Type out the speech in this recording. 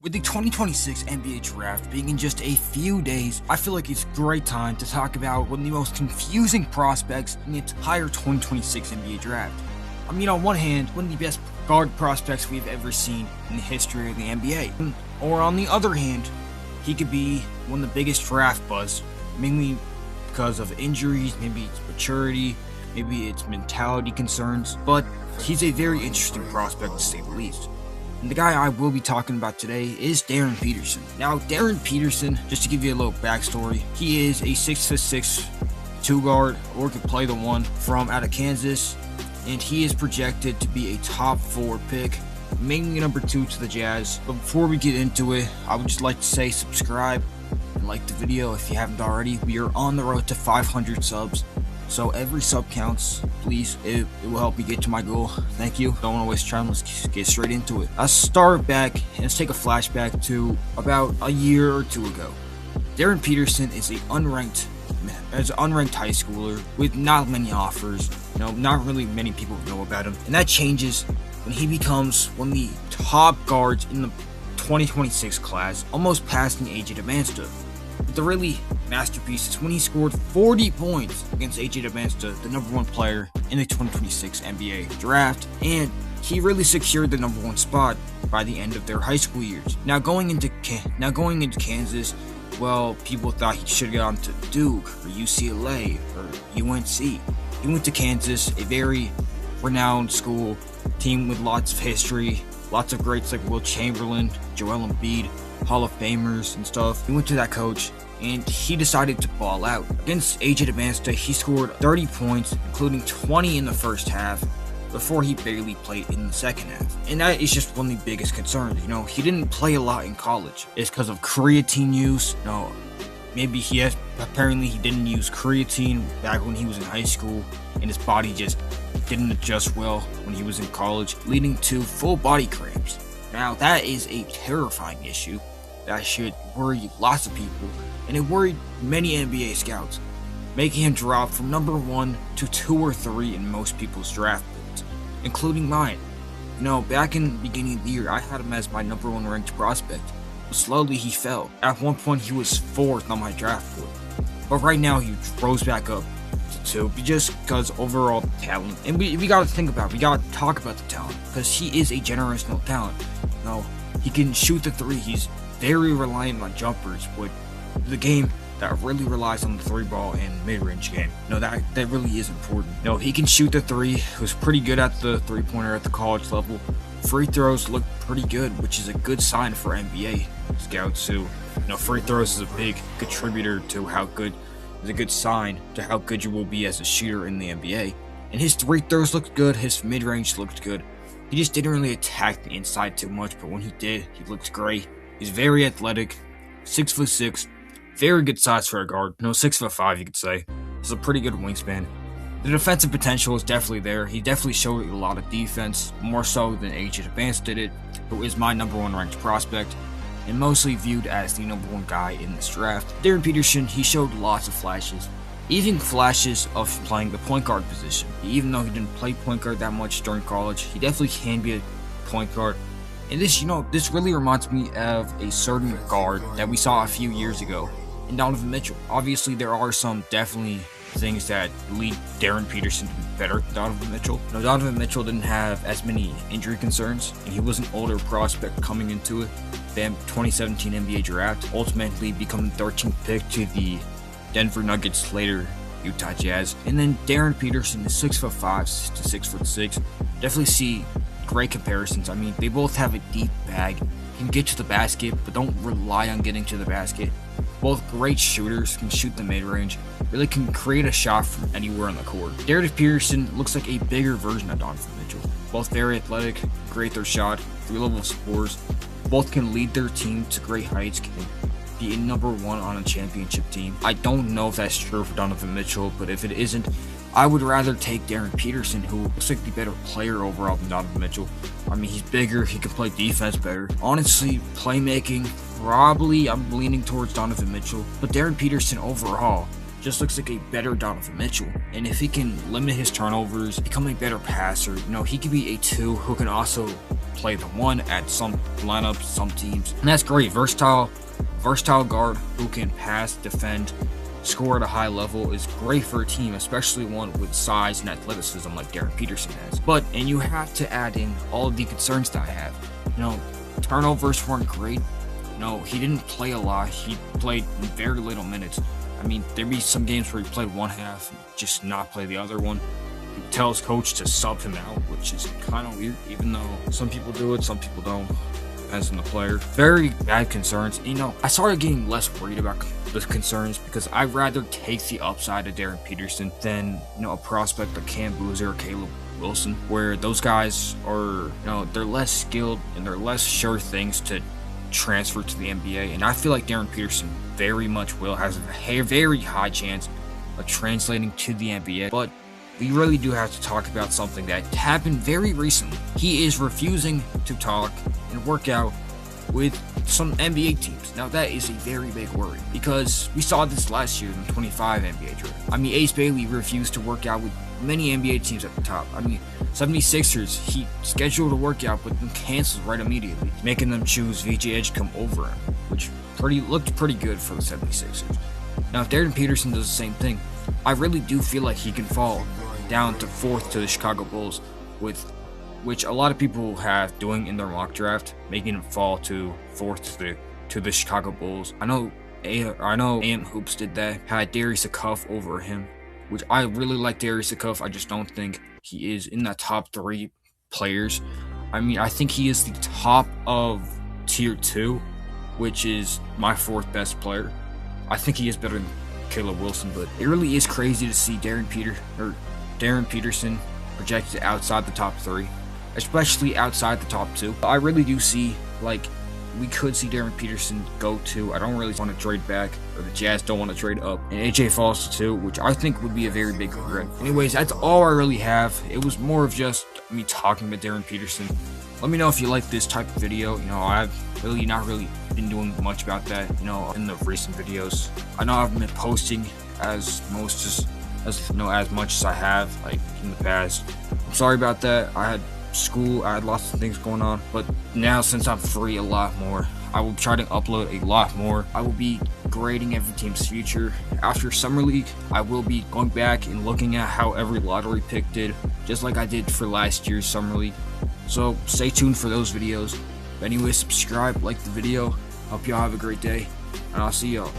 With the 2026 NBA Draft being in just a few days, I feel like it's a great time to talk about one of the most confusing prospects in the entire 2026 NBA Draft. I mean, on one hand, one of the best guard prospects we've ever seen in the history of the NBA. Or on the other hand, he could be one of the biggest draft buzz, mainly because of injuries, maybe it's maturity, maybe it's mentality concerns, but he's a very interesting prospect to say the least. And the guy I will be talking about today is Darryn Peterson. Now, Darryn Peterson, just to give you a little backstory, he is a 6'6" two guard, or could play the one, from out of Kansas, and he is projected to be a top 4 pick, mainly number 2 to the Jazz. But before we get into it, I would just like to say subscribe and like the video if you haven't already. We are on the road to 500 subs. So every sub counts, please. It will help me get to my goal. Thank you. Don't want to waste time. Let's get straight into it. Let's start back and let's take a flashback to about a year or two ago. Darryn Peterson is an unranked high schooler with not many offers. Not really many people know about him. And that changes when he becomes one of the top guards in the 2026 class, almost passing AJ Demanstra. But the really masterpiece is when he scored 40 points against AJ Demanstra, the number 1 player in the 2026 NBA Draft, and he really secured the number 1 spot by the end of their high school years. Now going into Kansas, well, people thought he should have gone to Duke or UCLA or UNC. He went to Kansas, a very renowned school, team with lots of history, lots of greats like Will Chamberlain, Joel Embiid, Hall of Famers and stuff. He went to that coach and he decided to ball out. Against AJ Demanstra, he scored 30 points, including 20 in the first half, before he barely played in the second half. And that is just one of the biggest concerns. He didn't play a lot in college. It's because of creatine use. Apparently he didn't use creatine back when he was in high school, and his body just didn't adjust well when he was in college, leading to full body cramps. Now, that is a terrifying issue that should worry lots of people, and it worried many NBA scouts, making him drop from number 1 to 2 or 3 in most people's draft boards, including mine. Back in the beginning of the year, I had him as my number 1 ranked prospect, but slowly he fell. At one point, he was 4th on my draft board, but right now he rose back up to 2, just because overall talent. And we gotta talk about the talent, because he is a generational talent. He can shoot the 3. He's very reliant on jumpers, with the game that really relies on the 3 ball and mid-range game. That really is important. He can shoot the 3. He was pretty good at the 3-pointer at the college level. Free throws look pretty good, which is a good sign for NBA scouts who, free throws is a big contributor to how good, is a good sign to how good you will be as a shooter in the NBA. And his 3 throws looked good, his mid-range looked good. He just didn't really attack the inside too much, but when he did, he looked great. He's very athletic, 6'6", very good size for a guard. 6'5", you could say. He's a pretty good wingspan. The defensive potential is definitely there. He definitely showed a lot of defense, more so than AJ Demanstra did it, who is my number 1 ranked prospect, and mostly viewed as the number 1 guy in this draft. Darryn Peterson, he showed lots of flashes, even flashes of playing the point guard position. Even though he didn't play point guard that much during college, he definitely can be a point guard. And this really reminds me of a certain guard that we saw a few years ago in Donovan Mitchell. Obviously, there are some definitely things that lead Darryn Peterson to be better than Donovan Mitchell. Donovan Mitchell didn't have as many injury concerns, and he was an older prospect coming into it. The 2017 NBA Draft, ultimately becoming the 13th pick to the Denver Nuggets, later Utah Jazz. And then Darryn Peterson is 6'5" to 6'6". Definitely see great comparisons. I mean, they both have a deep bag, can get to the basket, but don't rely on getting to the basket. Both great shooters, can shoot the mid-range, really can create a shot from anywhere on the court. Darryn Peterson looks like a bigger version of Donovan Mitchell. Both very athletic, great their shot, 3-level scores. Both can lead their team to great heights, can be a number 1 on a championship team. I don't know if that's true for Donovan Mitchell, but if it isn't, I would rather take Darryn Peterson, who looks like the better player overall than Donovan Mitchell. I mean, he's bigger, he can play defense better. Honestly, playmaking, probably I'm leaning towards Donovan Mitchell, but Darryn Peterson overall just looks like a better Donovan Mitchell. And if he can limit his turnovers, become a better passer, he could be a 2 who can also play the one at some lineups, some teams, and that's great. Versatile guard who can pass, defend, score at a high level is great for a team, especially one with size and athleticism like Darryn Peterson has. And you have to add in all of the concerns that I have. Turnovers weren't great. He didn't play a lot. He played very little minutes. I mean, there'd be some games where he played one half, just not play the other one. He tells coach to sub him out, which is kind of weird, even though some people do it, some people don't. Depends on the player. Very bad concerns. I started getting less worried about the concerns because I'd rather take the upside of Darryn Peterson than, a prospect like Cam Boozer or Caleb Wilson, where those guys are, they're less skilled and they're less sure things to transfer to the NBA. And I feel like Darryn Peterson very much has a very high chance of translating to the NBA. But we really do have to talk about something that happened very recently. He is refusing to talk and work out with some NBA teams. Now that is a very big worry because we saw this last year in the 25 NBA draft. I mean, Ace Bailey refused to work out with many NBA teams at the top. I mean, 76ers, he scheduled a workout but then canceled right immediately, making them choose VJ Edgecombe over him, which looked pretty good for the 76ers. Now, if Darryn Peterson does the same thing, I really do feel like he can fall down to 4th to the Chicago Bulls, which a lot of people have doing in their mock draft, making him fall to 4th to the Chicago Bulls. I know AM Hoops did that, had Darius Akuff over him, which I really like Darius Akuff. I just don't think he is in that top 3 players. I mean, I think he is the top of tier 2, which is my 4th best player. I think he is better than Caleb Wilson, but it really is crazy to see Darryn Peterson projected outside the top 3, especially outside the top 2. I really do see, we could see Darryn Peterson go to, I don't really want to trade back, or the Jazz don't want to trade up, and AJ falls to 2, which I think would be a very big regret. Anyways, that's all I really have. It was more of just me talking about Darryn Peterson. Let me know if you like this type of video. I've really not been doing much about that, in the recent videos. I know I haven't been posting as much as I have, in the past. I'm sorry about that. I had school, I had lots of things going on, but now since I'm free a lot more, I will try to upload a lot more. I will be grading every team's future. After Summer League, I will be going back and looking at how every lottery pick did, just like I did for last year's Summer League. So stay tuned for those videos. But anyway, subscribe, like the video. Hope y'all have a great day, and I'll see y'all.